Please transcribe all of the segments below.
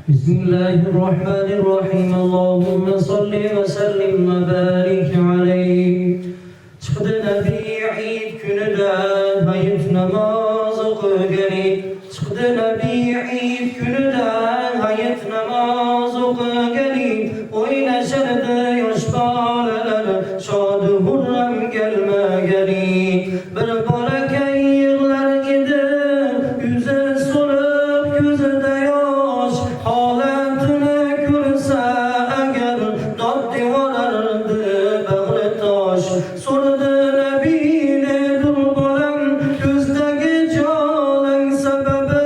بسم الله الرحمن الرحيم اللهم صل وسلم وبارك عليه. Çıktı Nebi Eid günüden hayıf namazı kılgani. Çıktı Nebi Eid günüden hayıf namazı kılgani. Oynaşırdı yaş balalar şadı hurram gelmegani. Bir baraka yığlar idi yüze solup yüzde yaş. Haletini görse eğer dad divarardı bağrı taş. Sordu Nebi nedir bolam gözdeki canın sebebi.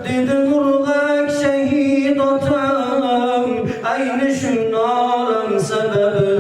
Dedi murgak şehit atam aynı şunların sebebi.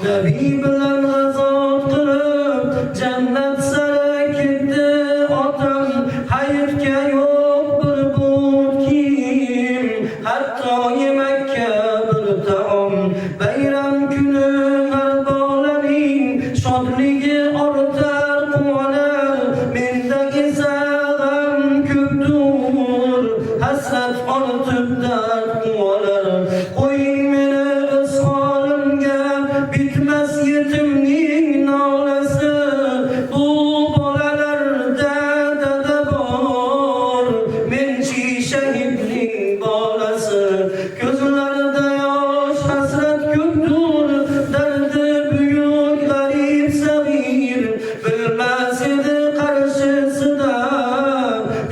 Nebi bilen gazat kılıp cennet sere gitti atam. Hayırke yok bir but kim hatta yemekke bir taam. Bayram günü her balaning şadligi artar kuvalar. Mendeki sağam köptür hasret artıp dert kuvalar. Koyun meni öz halimge bitmez yetimning nolasi. Bu bolalarda dede bor mençi şehitning balası. Gözlerde yaş hasret köptür derdi büyük garip sagir. Bilmez idi karşısında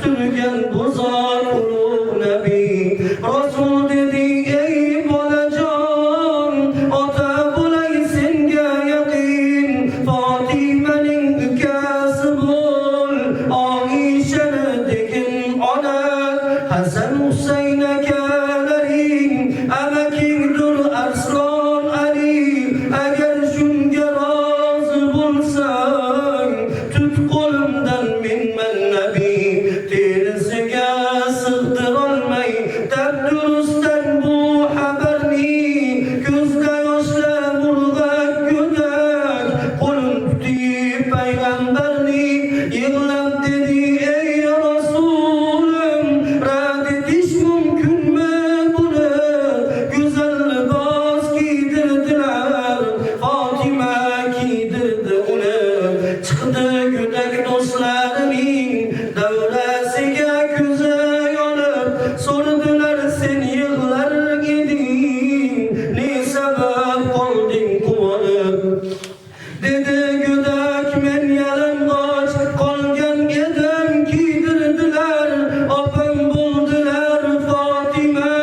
türgen buzar ulu Nebi. Resul dedi ey bolacan ata bulay senge yakin. Fatime'nin ükesi bul Aişe'ne dikin ona. Hasan Hüseyin'e gelerin emekindir Erslan Ali. Eğer şunge razı bulsan tut kolumdan minmen Nebi. Terisiga sığdırolmay deb durustan bu haberni. Gözde yaşla murgak gödak kolun tutib peygamberni. Yığlab dedi ey Resulüm rad etiş mümkün mü bunu. Güzel libas giydirdiler Fatime giydirdi onu. Çıktı güdek dostlarının devresiga güzel yanıp. Sordular sen yıllar gidin ne sebep kaldın kuvanıp. Dedi güdek men yalıngaç kalgan edim giydirdiler. Apam buldular Fatime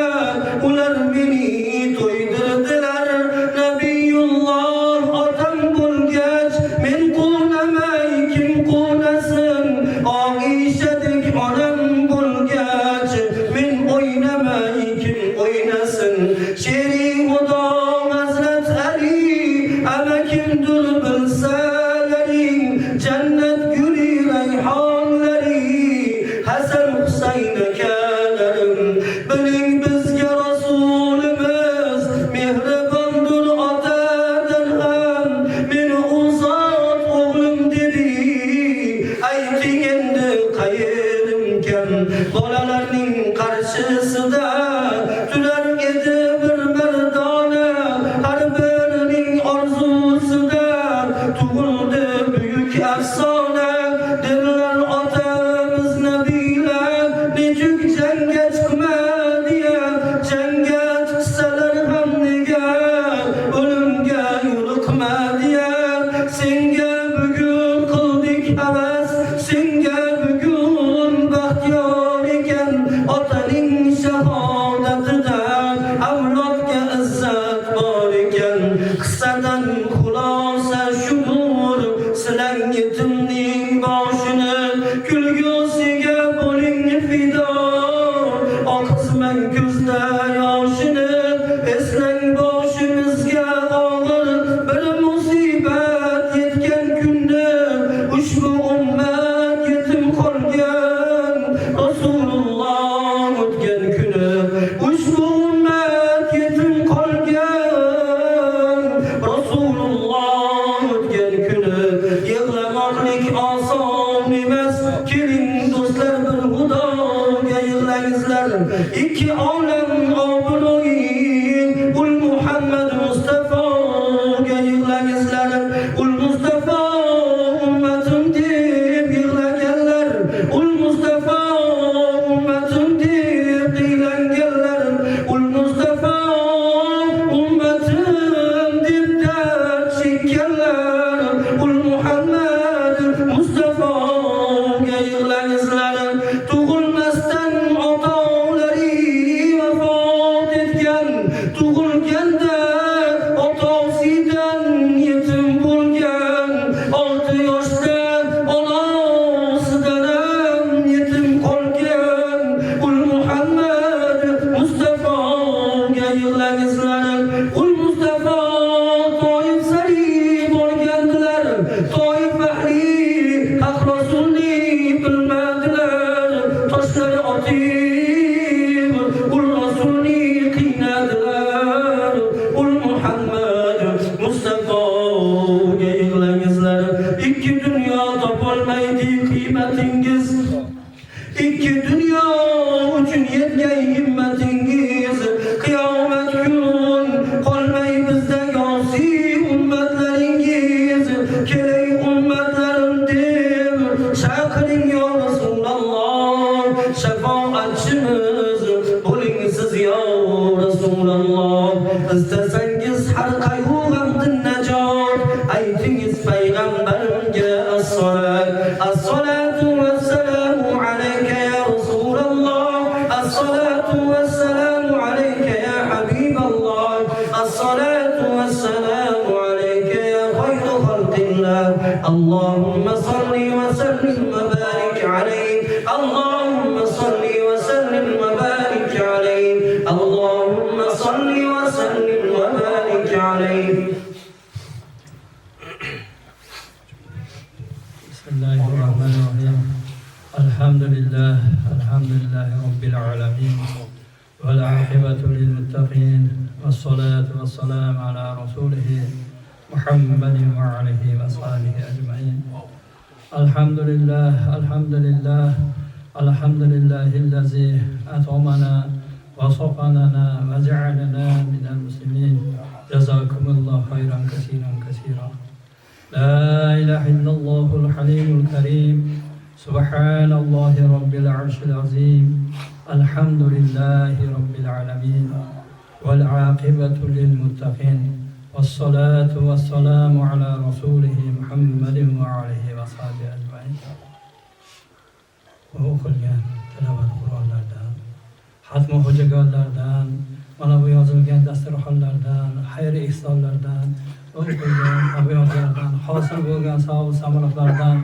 ular beni toydurdilar. Nebiyullah atam bulgaç men kunamay kim kunasın. Aişedik anam bulgaç men oynamay kim oynasın. Şeri Huda Hazret Ali emekindir bilselerin. Cennet gülü reyhanları Hasan Hüseyin'e kelerim. Bilin bizge Resulümüz mehribandır atadan ham. Meni uzat oğlum dedi ayting endi qayerinken. Bolalarning karşısında tüler edi bir merdana. Her birinin arzusida tug'ildi büyük efsane. Derler atamız Nebiler necük cenge çıkma diye. Cenge çıksalar ham nega ölümge yo'liqma diye. Senga bugun qildik havas senga bugun baxtiyor ekan. Otaning shahodatida avlodga izzat bor ekan. Qissadan xulosa shudur silang yetimning boshini. Kulgusiga bo'ling fido oqizmang ko'zda yoshini. Eslang boshimizga og'ir bir musibat yetgan kunda. Ushbu ummat yetim qolgan Rasululloh o'tgan kuni. Ushbu ummat yetim qolgan Rasululloh o'tgan kuni. Yig'lamoqlik oson emas. Keling do'stlar bir Xudoga yig'langizlar. Ikki olam obro'ying ul Muhammad Mustafoga yig'lagizlar ul Mustafa ummatim deb yig'laganlar ul Mustafa ummatim deb qiylanganlar ul Mustafa ummatim deb dard chekkanlar ul Muhammad Mustafoga yig'lagizlar tug'ilmasdan ota-onalari vafot etgan tug'ilganda otasidan yetim bo'lgan 6 yoshda onasidan ham yetim qolgan ul Muhammad Mustafoga yig'lagizlar ul Mustafa Toif sari borgandilar Toif ahli haq rasulni bilmadilar toshlari otib ul rasulni qiynadilar ul Muhammad Mustafoga yig'lagizlar ikki dunyo topolmaydi qiymatingiz ikki dunyo uchun yetgan himmatingiz qiyomat kun qolmay bizdagi osiy ummatlaringiz kelay ummatlarim deb chaqiring yo Rasululloh shafoatchimiz bo'ling siz yo Rasululloh istasangiz har qayg'u g'amdan najot aytingiz payg'ambarimga as-salatu was-salamu alayka ya Rasululloh as-salatu was-salamu alayka ya Habiballah as-salatu was-salamu alayka ya khayra khalqillah Allahumma salli wa sallim wa barik alayhi Allahumma salli wa sallim wa barik alayhi Allahumma salli wa sallim wa barik alayhi Bismillahirrahmanirrahim. Alhamdulillah Rabbil alamin. Wal aqibatu lil muttaqin. Wassalatu wassalamu ala rasulih Muhammadin wa alihi wa sahbihi ajma'in. Alhamdulillah allazi at'amana wa saqana wa ja'alana minal muslimin. Jazakumullahu khairan kaseeran. لا إله إلا الله الحليم الكريم سبحان الله رب العرش العظيم الحمد لله رب العالمين والعاقبة للمتقين والصلاة والسلام على رسوله محمد وعليه وصحبه أجمعين o'qilgan tilovat Qur'onlardan hatmi ho'jagonlardan mana bu yozilgan dasturxonlardan xayr ihsonlardan o'qilgan abyotlardan hosil bo'lgan savob samaratlardan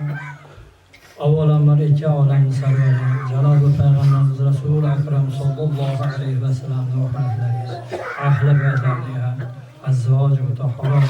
avvalambor ikki olamni sarvari janobi payg'ambarimiz Rasul akram sallallohu alayhi vasallamning rahmatlariga ahli baytlariga azvoj mutahharat